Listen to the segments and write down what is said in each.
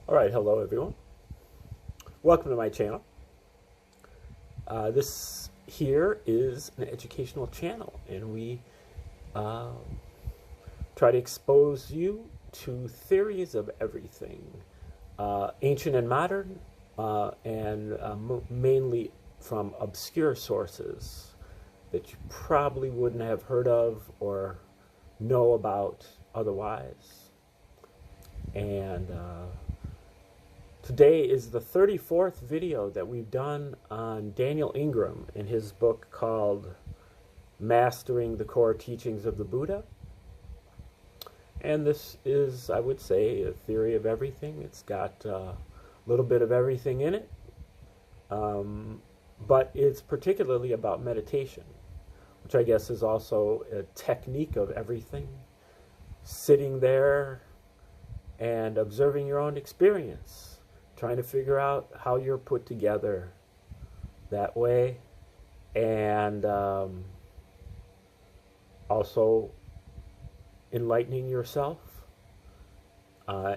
All right, hello everyone. Welcome to my channel. This here is an educational channel, and we try to expose you to theories of everything, ancient and modern, and mainly from obscure sources that you probably wouldn't have heard of or know about otherwise. And today is the 34th video that we've done on Daniel Ingram in his book called Mastering the Core Teachings of the Buddha. And this is, I would say, a theory of everything. It's got a little bit of everything in it, but it's particularly about meditation, which I guess is also a technique of everything. Sitting there and observing your own experience, trying to figure out how you're put together that way, and also enlightening yourself,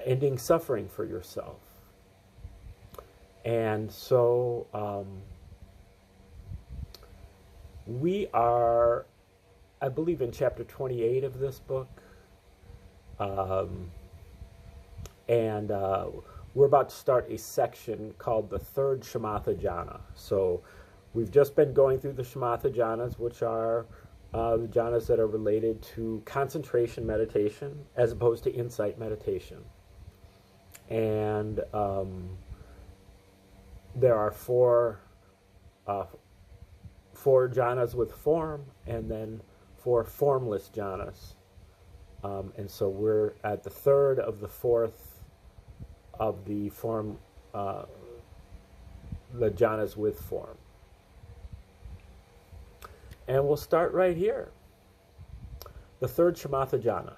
ending suffering for yourself. And so we are, I believe, in chapter 28 of this book, and we're about to start a section called the third shamatha jhana. So we've just been going through the shamatha jhanas, which are the jhanas that are related to concentration meditation as opposed to insight meditation. And there are four jhanas with form, and then four formless jhanas. And so we're at the third of the fourth of the form, the jhanas with form. And we'll start right here. The third shamatha jhana.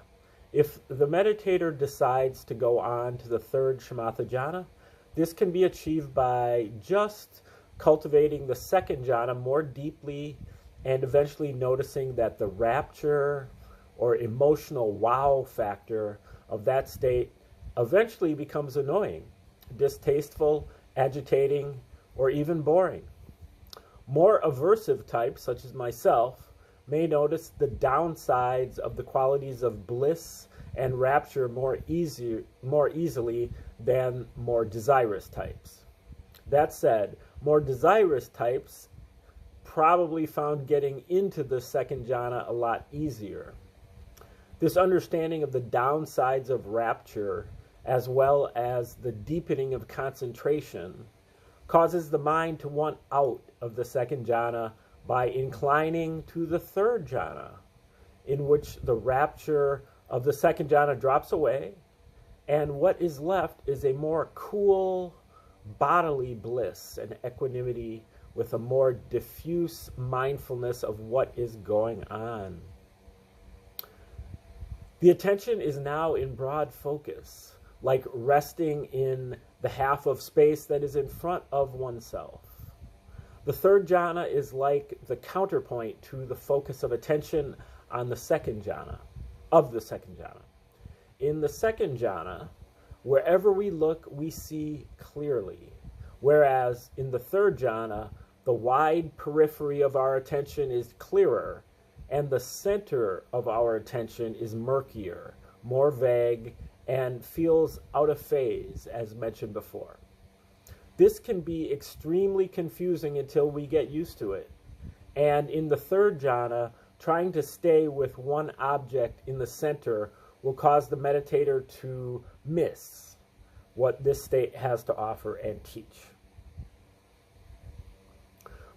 If the meditator decides to go on to the third shamatha jhana, this can be achieved by just cultivating the second jhana more deeply and eventually noticing that the rapture or emotional wow factor of that state eventually becomes annoying, distasteful, agitating, or even boring. More aversive types, such as myself, may notice the downsides of the qualities of bliss and rapture more easily than more desirous types. That said, more desirous types probably found getting into the second jhana a lot easier. This understanding of the downsides of rapture, as well as the deepening of concentration, causes the mind to want out of the second jhana by inclining to the third jhana, in which the rapture of the second jhana drops away, and what is left is a more cool bodily bliss and equanimity with a more diffuse mindfulness of what is going on. The attention is now in broad focus, like resting in the half of space that is in front of oneself. The third jhana is like the counterpoint to the focus of attention on the second jhana, In the second jhana, wherever we look, we see clearly, whereas in the third jhana, the wide periphery of our attention is clearer, and the center of our attention is murkier, more vague, and feels out of phase, as mentioned before. This can be extremely confusing until we get used to it. And in the third jhana, trying to stay with one object in the center will cause the meditator to miss what this state has to offer and teach.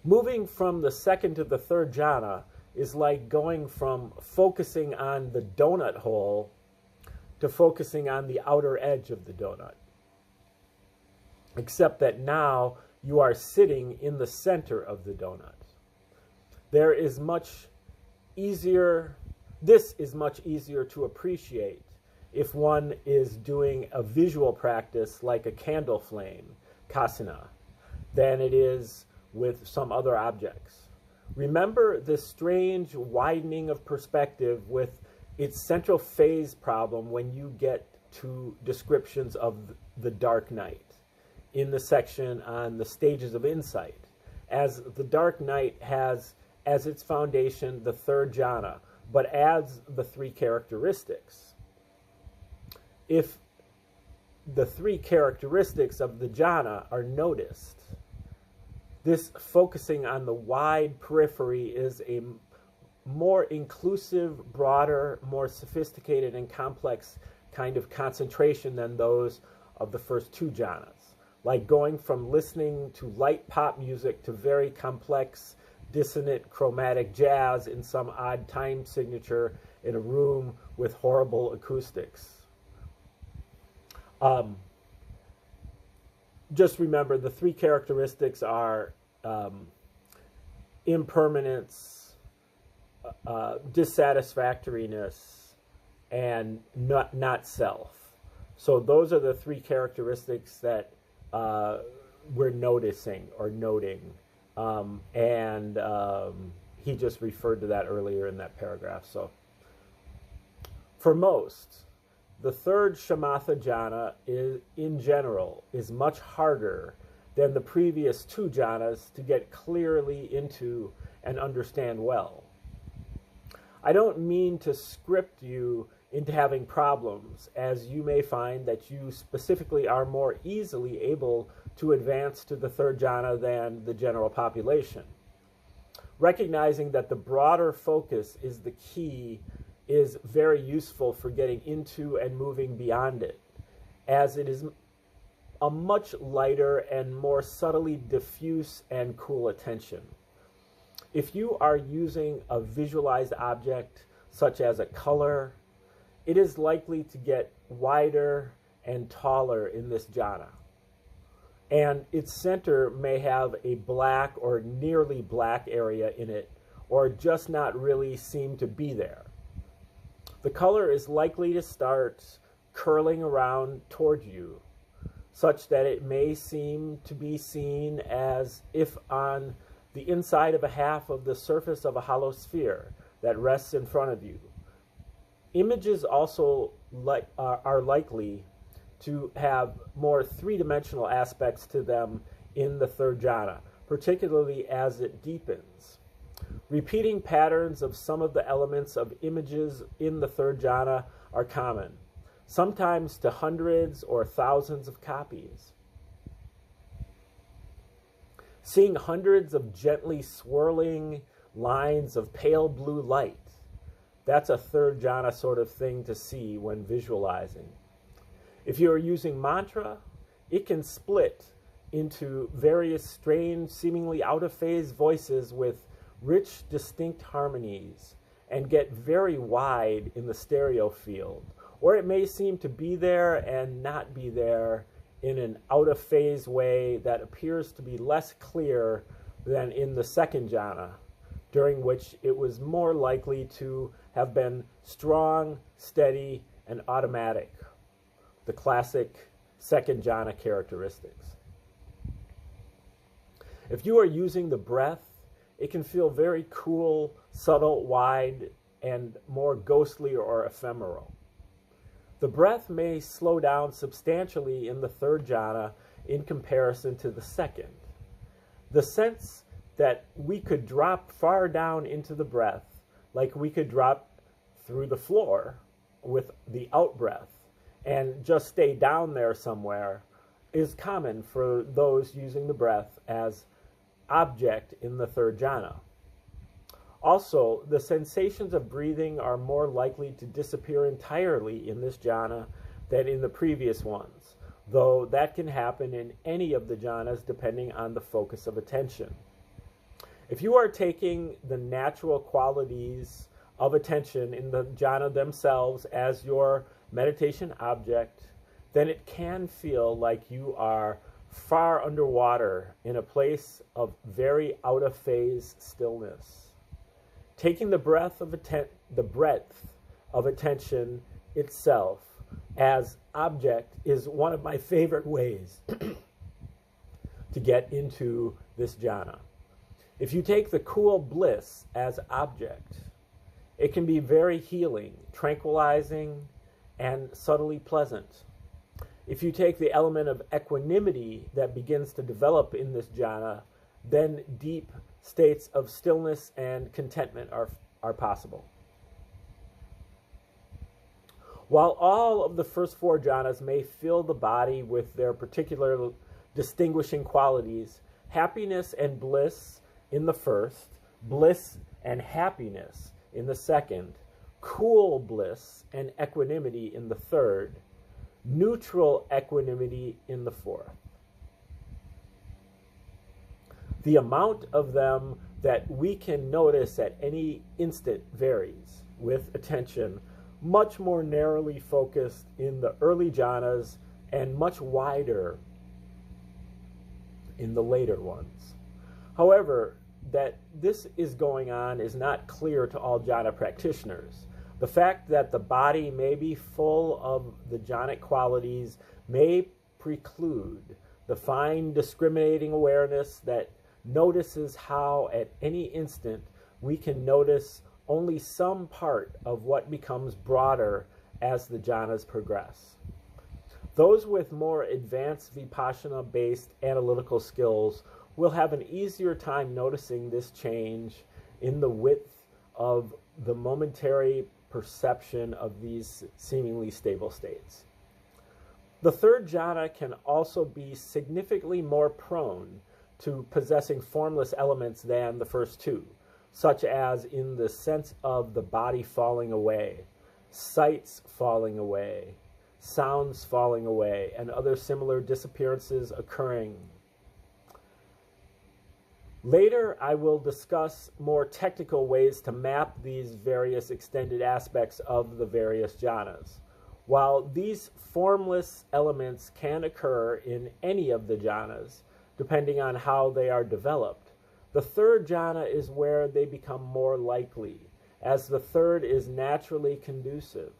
Moving from the second to the third jhana is like going from focusing on the donut hole to focusing on the outer edge of the donut. Except that now you are sitting in the center of the donut. This is much easier to appreciate if one is doing a visual practice like a candle flame, kasana, than it is with some other objects. Remember this strange widening of perspective with its central phase problem when you get to descriptions of the dark night in the section on the stages of insight, as the dark night has as its foundation the third jhana, but adds the three characteristics. If the three characteristics of the jhana are noticed, this focusing on the wide periphery is a more inclusive, broader, more sophisticated and complex kind of concentration than those of the first two jhanas, like going from listening to light pop music to very complex, dissonant, chromatic jazz in some odd time signature in a room with horrible acoustics. Just remember, the three characteristics are impermanence, dissatisfactoriness, and not self. So those are the three characteristics that we're noticing or noting. He just referred to that earlier in that paragraph. So for most, the third shamatha jhana in general is much harder than the previous two jhanas to get clearly into and understand well. I don't mean to script you into having problems, as you may find that you specifically are more easily able to advance to the third jhana than the general population. Recognizing that the broader focus is the key is very useful for getting into and moving beyond it, as it is a much lighter and more subtly diffuse and cool attention. If you are using a visualized object, such as a color, it is likely to get wider and taller in this jhana, and its center may have a black or nearly black area in it, or just not really seem to be there. The color is likely to start curling around toward you, such that it may seem to be seen as if on the inside of a half of the surface of a hollow sphere that rests in front of you. Images also are likely to have more three-dimensional aspects to them in the third jhana, particularly as it deepens. Repeating patterns of some of the elements of images in the third jhana are common, sometimes to hundreds or thousands of copies. Seeing hundreds of gently swirling lines of pale blue light, that's a third jhana sort of thing to see when visualizing. If you are using mantra, it can split into various strange, seemingly out-of-phase voices with rich, distinct harmonies and get very wide in the stereo field. Or it may seem to be there and not be there in an out-of-phase way that appears to be less clear than in the second jhana, during which it was more likely to have been strong, steady, and automatic, the classic second jhana characteristics. If you are using the breath, it can feel very cool, subtle, wide, and more ghostly or ephemeral. The breath may slow down substantially in the third jhana in comparison to the second. The sense that we could drop far down into the breath, like we could drop through the floor with the out-breath and just stay down there somewhere, is common for those using the breath as object in the third jhana. Also, the sensations of breathing are more likely to disappear entirely in this jhana than in the previous ones, though that can happen in any of the jhanas depending on the focus of attention. If you are taking the natural qualities of attention in the jhana themselves as your meditation object, then it can feel like you are far underwater in a place of very out-of-phase stillness. Taking the breadth of attention itself as object is one of my favorite ways to get into this jhana. If you take the cool bliss as object, it can be very healing, tranquilizing, and subtly pleasant. If you take the element of equanimity that begins to develop in this jhana, then deep states of stillness and contentment are possible. While all of the first four jhanas may fill the body with their particular distinguishing qualities, happiness and bliss in the first, bliss and happiness in the second, cool bliss and equanimity in the third, neutral equanimity in the fourth. The amount of them that we can notice at any instant varies, with attention much more narrowly focused in the early jhanas and much wider in the later ones. However, that this is going on is not clear to all jhana practitioners. The fact that the body may be full of the jhanic qualities may preclude the fine discriminating awareness that notices how at any instant we can notice only some part of what becomes broader as the jhanas progress. Those with more advanced vipassana-based analytical skills will have an easier time noticing this change in the width of the momentary perception of these seemingly stable states. The third jhana can also be significantly more prone to possessing formless elements than the first two, such as in the sense of the body falling away, sights falling away, sounds falling away, and other similar disappearances occurring. Later, I will discuss more technical ways to map these various extended aspects of the various jhanas. While these formless elements can occur in any of the jhanas, depending on how they are developed, the third jhana is where they become more likely, as the third is naturally conducive.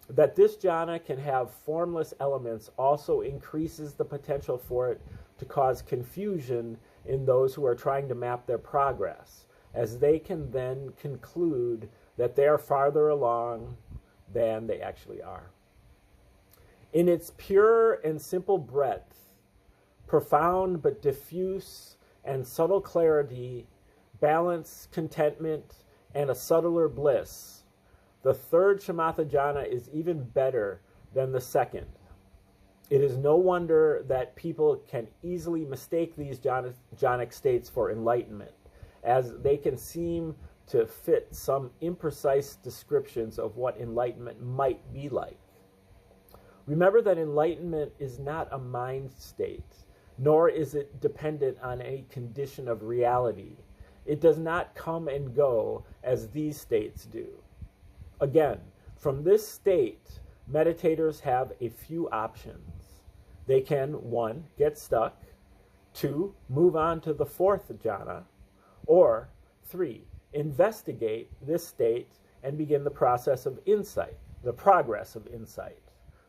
That this jhana can have formless elements also increases the potential for it to cause confusion in those who are trying to map their progress, as they can then conclude that they are farther along than they actually are. In its pure and simple breadth, profound but diffuse and subtle clarity, balance, contentment, and a subtler bliss, the third shamatha jhana is even better than the second. It is no wonder that people can easily mistake these jhanic states for enlightenment, as they can seem to fit some imprecise descriptions of what enlightenment might be like. Remember that enlightenment is not a mind state, nor is it dependent on any condition of reality. It does not come and go as these states do. Again, from this state, meditators have a few options. They can, 1, get stuck, 2, move on to the fourth jhana, or 3, investigate this state and begin the process of insight, the progress of insight.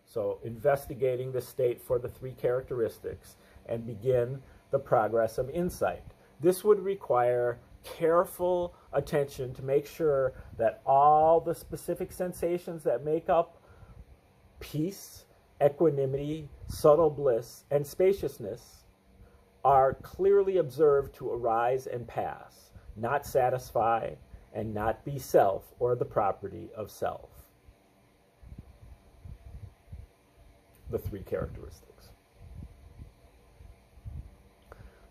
So investigating the state for the 3 characteristics and begin the progress of insight. This would require careful attention to make sure that all the specific sensations that make up peace, equanimity, subtle bliss, and spaciousness are clearly observed to arise and pass, not satisfy, and not be self or the property of self. The 3 characteristics.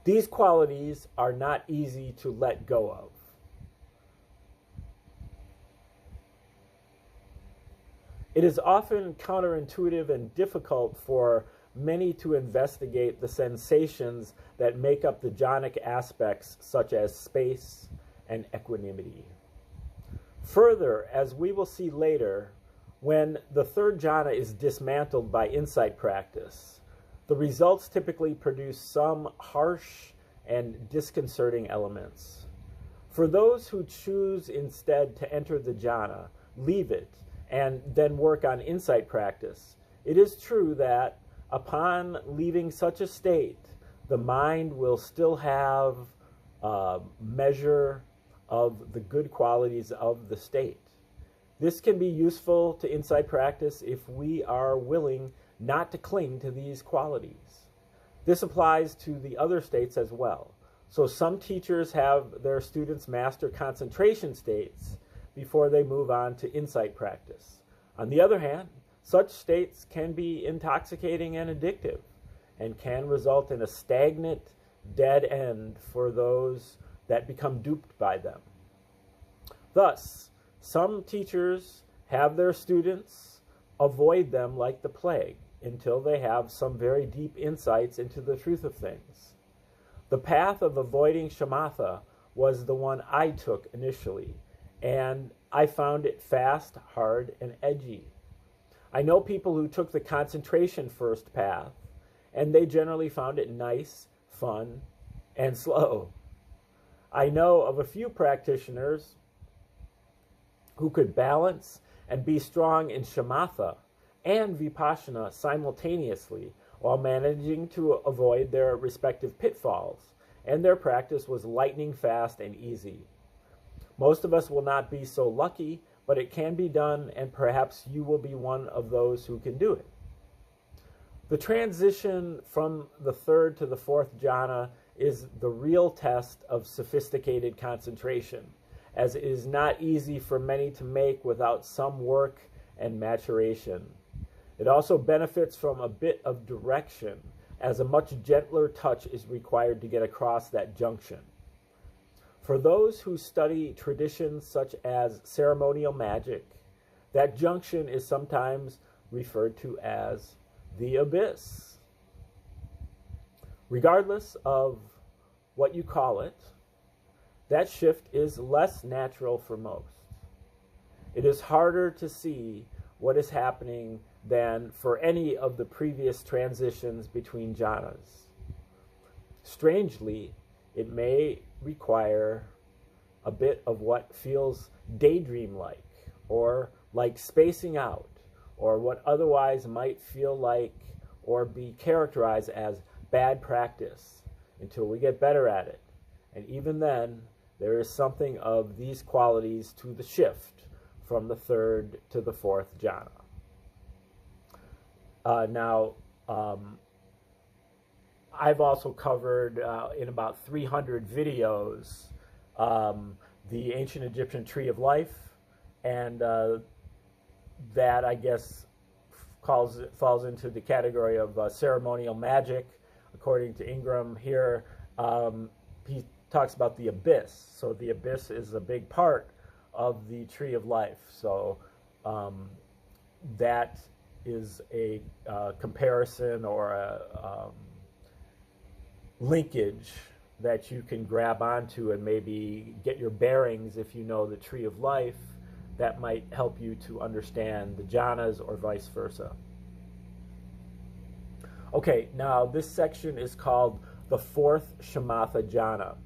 These qualities are not easy to let go of. It is often counterintuitive and difficult for many to investigate the sensations that make up the jhanic aspects, such as space and equanimity. Further, as we will see later, when the third jhana is dismantled by insight practice, the results typically produce some harsh and disconcerting elements. For those who choose instead to enter the jhana, leave it, and then work on insight practice, it is true that upon leaving such a state, the mind will still have a measure of the good qualities of the state. This can be useful to insight practice if we are willing not to cling to these qualities. This applies to the other states as well. So some teachers have their students master concentration states before they move on to insight practice. On the other hand, such states can be intoxicating and addictive and can result in a stagnant, dead end for those that become duped by them. Thus, some teachers have their students avoid them like the plague until they have some very deep insights into the truth of things. The path of avoiding shamatha was the one I took initially, and I found it fast, hard, and edgy. I know people who took the concentration first path, and they generally found it nice, fun, and slow. I know of a few practitioners who could balance and be strong in shamatha and vipassana simultaneously while managing to avoid their respective pitfalls, and their practice was lightning fast and easy. Most of us will not be so lucky, but it can be done, and perhaps you will be one of those who can do it. The transition from the third to the fourth jhana is the real test of sophisticated concentration, as it is not easy for many to make without some work and maturation. It also benefits from a bit of direction, as a much gentler touch is required to get across that junction. For those who study traditions such as ceremonial magic, that junction is sometimes referred to as the abyss. Regardless of what you call it, that shift is less natural for most. It is harder to see what is happening than for any of the previous transitions between jhanas. Strangely, it may require a bit of what feels daydream-like, or like spacing out, or what otherwise might feel like or be characterized as bad practice until we get better at it. And even then, there is something of these qualities to the shift from the third to the fourth jhana. I've also covered in about 300 videos the ancient Egyptian tree of life, and that, I guess, falls into the category of ceremonial magic. According to Ingram here, he talks about the abyss. So the abyss is a big part of the tree of life. So that is a comparison or a linkage that you can grab onto and maybe get your bearings if you know the tree of life. That might help you to understand the jhanas or vice versa. Okay, now this section is called the fourth shamatha jhana.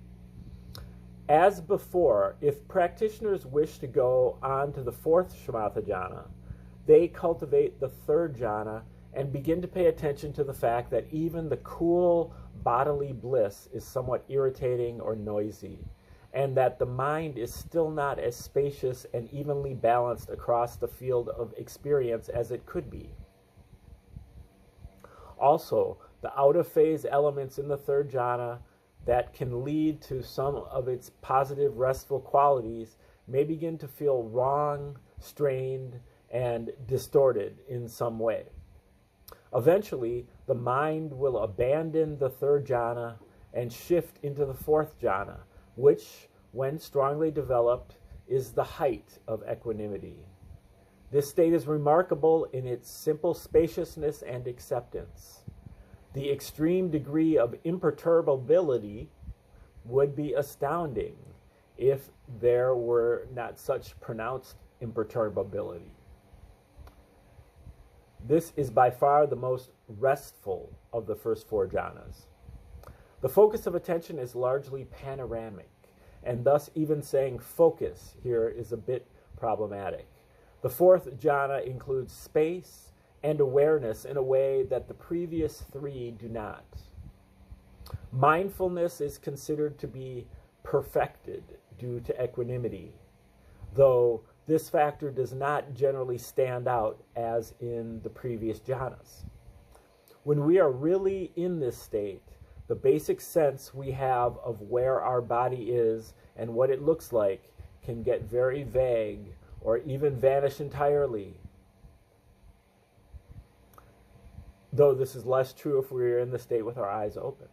As before, if practitioners wish to go on to the fourth shamatha jhana, they cultivate the third jhana and begin to pay attention to the fact that even the cool bodily bliss is somewhat irritating or noisy, and that the mind is still not as spacious and evenly balanced across the field of experience as it could be. Also, the out-of-phase elements in the third jhana that can lead to some of its positive restful qualities may begin to feel wrong, strained, and distorted in some way. Eventually, the mind will abandon the third jhana and shift into the fourth jhana, which, when strongly developed, is the height of equanimity. This state is remarkable in its simple spaciousness and acceptance. The extreme degree of imperturbability would be astounding if there were not such pronounced imperturbability. This is by far the most restful of the first four jhanas. The focus of attention is largely panoramic, and thus even saying focus here is a bit problematic. The fourth jhana includes space and awareness in a way that the previous three do not. Mindfulness is considered to be perfected due to equanimity, though this factor does not generally stand out as in the previous jhanas. When we are really in this state, the basic sense we have of where our body is and what it looks like can get very vague or even vanish entirely. Though this is less true if we're in the state with our eyes open.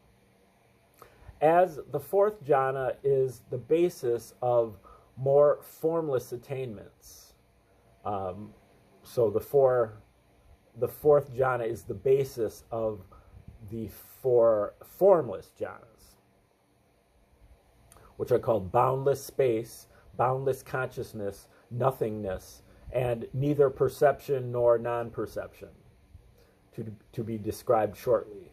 As the fourth jhana is the basis of more formless attainments. So the fourth jhana is the basis of the four formless jhanas, which are called boundless space, boundless consciousness, nothingness, and neither perception nor non-perception, to be described shortly.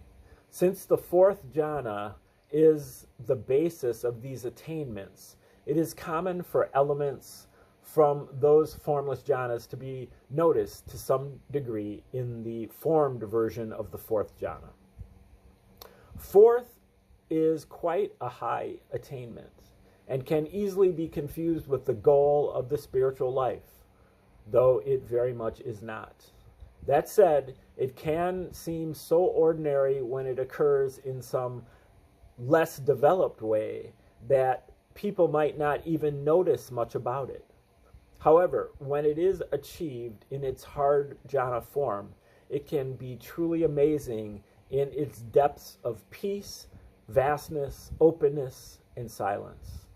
Since the fourth jhana is the basis of these attainments, it is common for elements from those formless jhanas to be noticed to some degree in the formed version of the fourth jhana. Fourth is quite a high attainment and can easily be confused with the goal of the spiritual life, though it very much is not. That said, it can seem so ordinary when it occurs in some less developed way that people might not even notice much about it. However, when it is achieved in its hard jhana form, it can be truly amazing in its depths of peace, vastness, openness, and silence.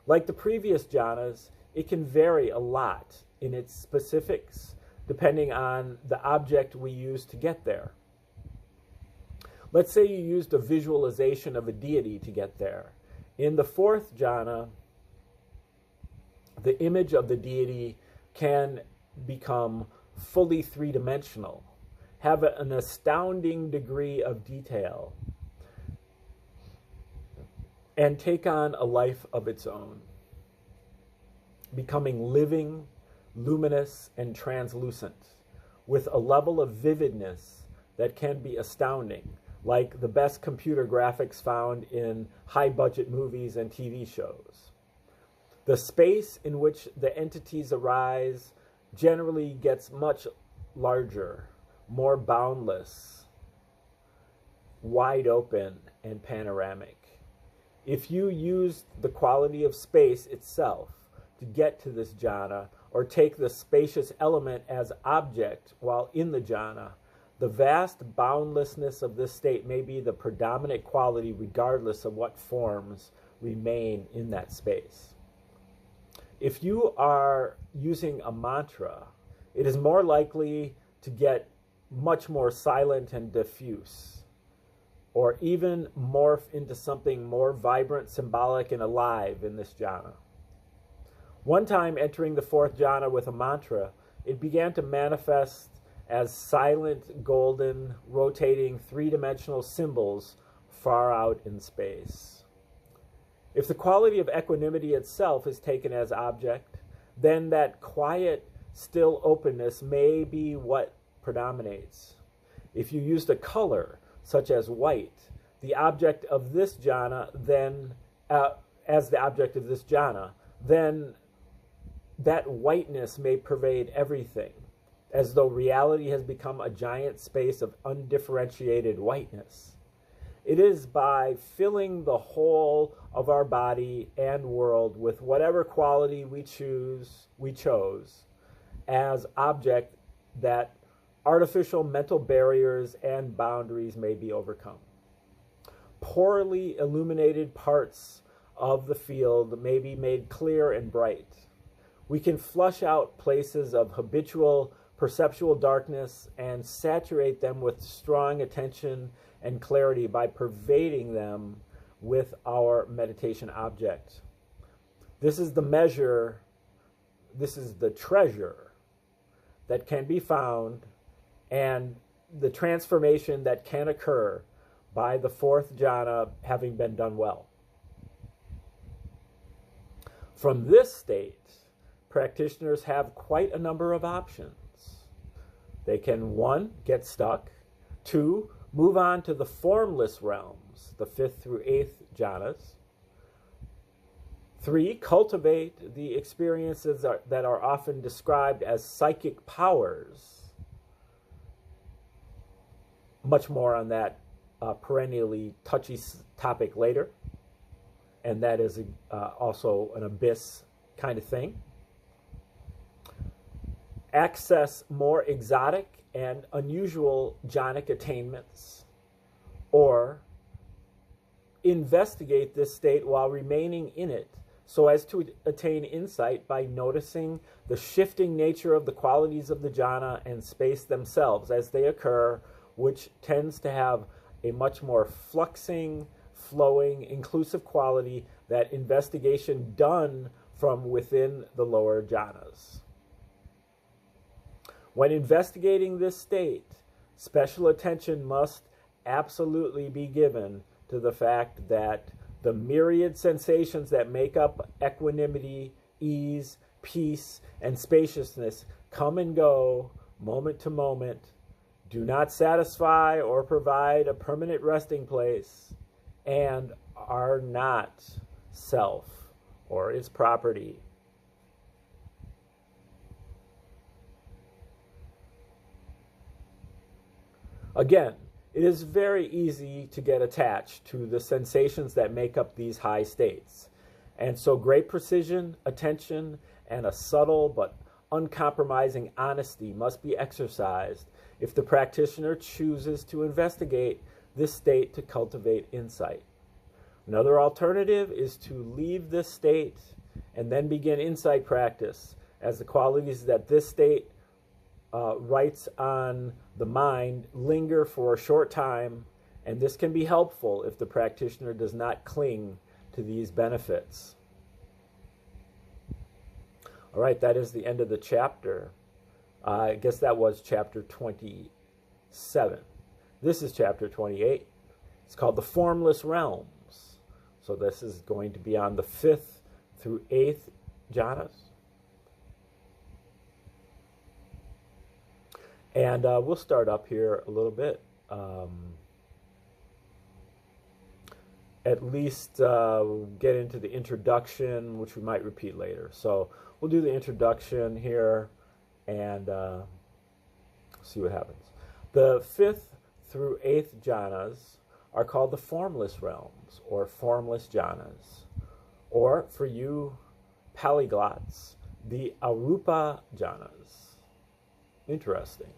Like the previous jhanas, it can vary a lot in its specifics depending on the object we use to get there. Let's say you used a visualization of a deity to get there. In the fourth jhana, the image of the deity can become fully three-dimensional, have an astounding degree of detail, and take on a life of its own, becoming living, luminous, and translucent, with a level of vividness that can be astounding, like the best computer graphics found in high-budget movies and TV shows. The space in which the entities arise generally gets much larger, more boundless, wide open, and panoramic. If you use the quality of space itself to get to this jhana, or take the spacious element as object while in the jhana, the vast boundlessness of this state may be the predominant quality regardless of what forms remain in that space. If you are using a mantra, it is more likely to get much more silent and diffuse, or even morph into something more vibrant, symbolic, and alive in this jhana. One time entering the fourth jhana with a mantra, it began to manifest as silent, golden, rotating, three-dimensional symbols far out in space. If the quality of equanimity itself is taken as object, then that quiet, still openness may be what predominates. If you used a color, such as white, the object of this jhana, then as the object of this jhana, then that whiteness may pervade everything, as though reality has become a giant space of undifferentiated whiteness. It is by filling the whole of our body and world with whatever quality we chose as object that artificial mental barriers and boundaries may be overcome. Poorly illuminated parts of the field may be made clear and bright. We can flush out places of habitual perceptual darkness and saturate them with strong attention and clarity by pervading them with our meditation object. This is the measure, this is the treasure that can be found, and the transformation that can occur by the fourth jhana having been done well. From this state, practitioners have quite a number of options. They can, 1, get stuck, 2, move on to the formless realms, the 5th through 8th jhanas, 3, cultivate the experiences that are often described as psychic powers. Much more on that perennially touchy topic later. And that is also an abyss kind of thing. Access more exotic and unusual jhanic attainments, or investigate this state while remaining in it so as to attain insight by noticing the shifting nature of the qualities of the jhana and space themselves as they occur, which tends to have a much more fluxing, flowing, inclusive quality that investigation done from within the lower jhanas. When investigating this state, special attention must absolutely be given to the fact that the myriad sensations that make up equanimity, ease, peace, and spaciousness come and go moment to moment, do not satisfy or provide a permanent resting place, and are not self or its property. Again, it is very easy to get attached to the sensations that make up these high states. And so great precision, attention, and a subtle but uncompromising honesty must be exercised if the practitioner chooses to investigate this state to cultivate insight. Another alternative is to leave this state and then begin insight practice, as the qualities that this state writes on the mind linger for a short time, and this can be helpful if the practitioner does not cling to these benefits. All right, that is the end of the chapter. I guess that was chapter 27. This is chapter 28. It's called The Formless Realms. So this is going to be on the 5th through 8th jhanas. And we'll start up here a little bit. At least get into the introduction, which we might repeat later. So we'll do the introduction here and see what happens. The 5th through 8th jhanas are called the formless realms, or formless jhanas. Or, for you polyglots, the arupa jhanas. Interesting.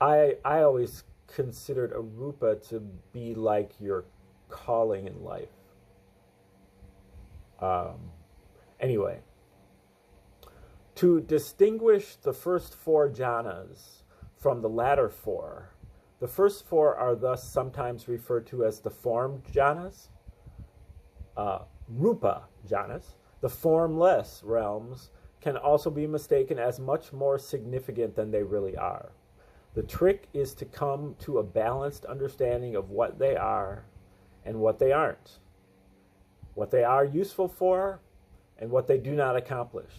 I always considered arupa to be like your calling in life. Anyway, to distinguish the first 4 jhanas from the latter 4, the first 4 are thus sometimes referred to as the formed jhanas, rupa jhanas. The formless realms can also be mistaken as much more significant than they really are. The trick is to come to a balanced understanding of what they are and what they aren't, what they are useful for and what they do not accomplish.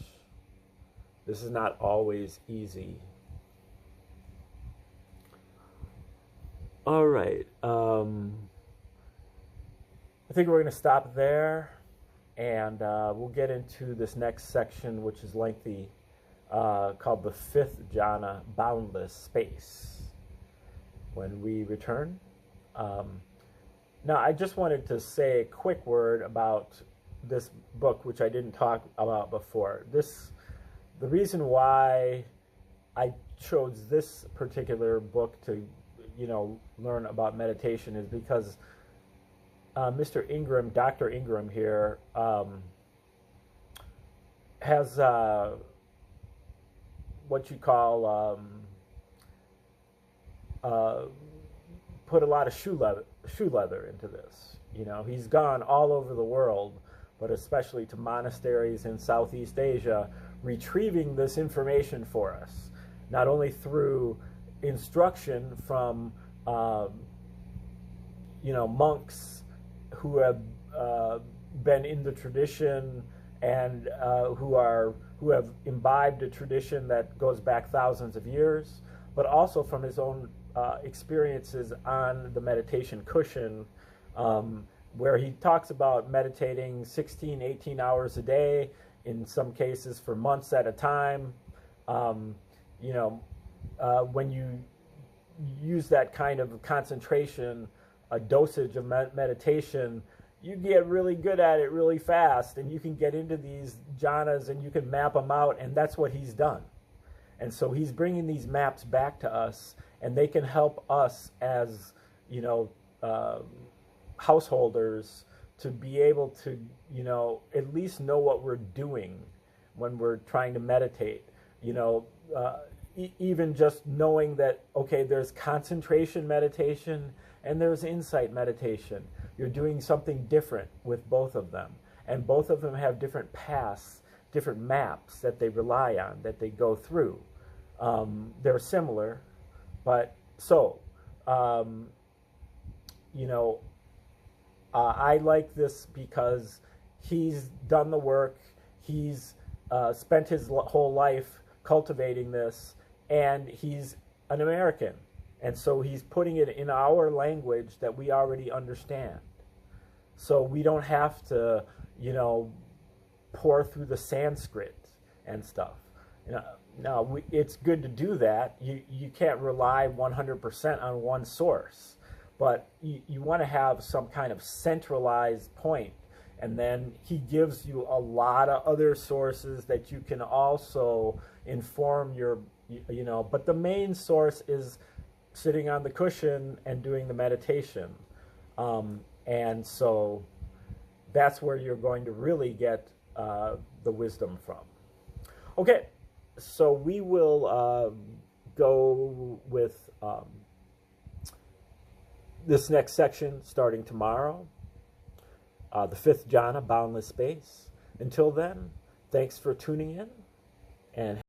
This is not always easy. All right. I think we're going to stop there. And we'll get into this next section, which is lengthy, called the 5th jhana, boundless space, when we return. Now, I just wanted to say a quick word about this book, which I didn't talk about before. The reason why I chose this particular book to, learn about meditation is because Mr. Ingram, Dr. Ingram here, has what you call put a lot of shoe leather into this. He's gone all over the world, but especially to monasteries in Southeast Asia, retrieving this information for us, not only through instruction from monks who have been in the tradition and who have imbibed a tradition that goes back thousands of years, but also from his own experiences on the meditation cushion, where he talks about meditating 16, 18 hours a day, in some cases for months at a time. When you use that kind of concentration, a dosage of meditation, you get really good at it really fast, and you can get into these jhanas and you can map them out, and that's what he's done. And so he's bringing these maps back to us, and they can help us as, householders to be able to, at least know what we're doing when we're trying to meditate. Even just knowing that, okay, there's concentration meditation and there's insight meditation. You're doing something different with both of them. And both of them have different paths, different maps that they rely on, that they go through. They're similar, but I like this because he's done the work. He's spent his whole life cultivating this, and he's an American. And so he's putting it in our language that we already understand. So we don't have to, pour through the Sanskrit and stuff. Now, it's good to do that. You can't rely 100% on one source. But you want to have some kind of centralized point. And then he gives you a lot of other sources that you can also inform your, but the main source is sitting on the cushion and doing the meditation. And so that's where you're going to really get the wisdom from. Okay, so we will go with this next section starting tomorrow. The fifth jhana, boundless space. Until then, thanks for tuning in, and